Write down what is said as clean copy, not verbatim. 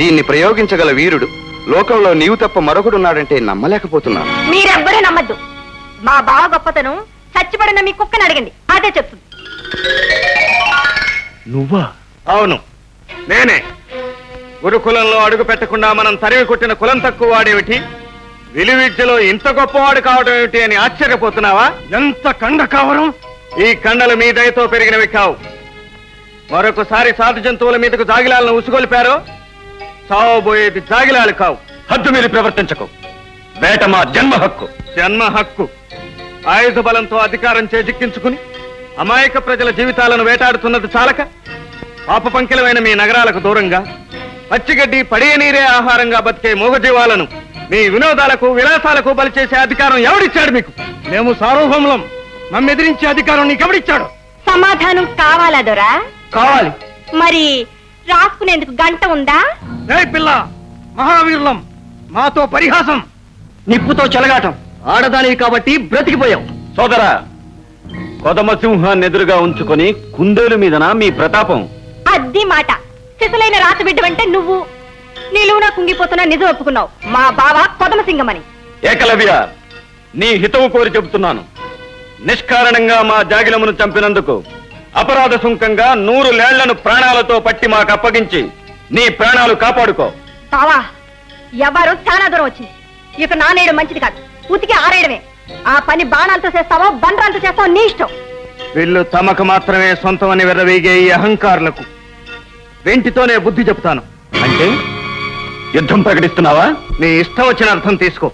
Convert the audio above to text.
దీన్ని ప్రయోగించగల వీరుడు లోకంలో నీవు తప్ప మరొకడున్నాడంటే నమ్మలేకపోతున్నాను. మీరెవ్వరూ నమ్మద్దు. మా బావ గొప్పతనం చచ్చిపడిన మీ కుక్కని అడగండి, అదే చెప్తుంది. నువ్వా? అవును, నేనే. గురుకులంలో అడుగు పెట్టకుండా మనం తరివి కొట్టిన కులం తక్కువ వాడేమిటి, విలువిద్యలో ఇంత గొప్పవాడు కావడం ఏమిటి అని ఆశ్చర్యపోతున్నావా? ఎంత కండ కావరం! ఈ కండలు మీ దయతో పెరిగినవి కావు. మరొకసారి సాధు జంతువుల మీదకు జాగిలాలను ఉసుగొలిపారో సావబోయేది జాగిలాలు కావు. హద్దు మీరు ప్రవర్తించకు. వేట మా జన్మ హక్కు. జన్మ హక్కు. ఆయుధ బలంతో అధికారం చేజిక్కించుకుని అమాయక ప్రజల జీవితాలను వేటాడుతున్నది చాలక పాప పంకిలమైన మీ నగరాలకు దూరంగా పచ్చిగడ్డి పడియ నీరే ఆహారంగా బతికే మూగజీవాలను మీ వినోదాలకు విలాసాలకు బలి చేసే అధికారం ఎవడిచ్చాడు మీకు? మేము సార్వభౌములం. నమ్మెదిరించే అధికారం నీకెవడిచ్చాడు? సమాధానం కావాలా దొరా? కావాలి. మరి రాసుకునేందుకు గంట ఉందా? రే పిల్ల, మహావీరులం, మాతో పరిహాసం. నిప్పుతో చెలగాటం. ఆడదానివి కాబట్టి బ్రతికిపోయావు. సోదరా, కొదమ సింహాన్ని ఎదురుగా ఉంచుకొని కుందేలు మీదనా మీ ప్రతాపం? అద్ది మాట. శిశులైన రాత బిడ్డవంటే నువ్వు నిలువునా కుంగిపోతున్నా నిజం ఒప్పుకున్నావు. మా బావ కొదమ సింగమని. ఏకలవ్య, నీ హితవు కోరి చెబుతున్నాను. నిష్కారణంగా మా జాగిలమును చంపినందుకు అపరాధ సుంకంగా 100 లేళ్లను ప్రాణాలతో పట్టి మాకు అప్పగించి నీ ప్రాణాలు కాపాడుకో. బావా, ఎవరు చాలా దూరం వచ్చింది. ఇక నానేయడం మంచిది కాదు, ఉతికి ఆరేయడమే. ఆ పని బాణాలతో చేస్తావో బండ్రాలతో చేస్తావో నీ ఇష్టం. వీళ్ళు తమకు మాత్రమే సొంతమని విర్రవీగే ఈ అహంకారులకు వెంటితోనే బుద్ధి చెప్తాను. అంటే యుద్ధం ప్రకటిస్తున్నావా? నీ ఇష్టం వచ్చిన అర్థం తీసుకో.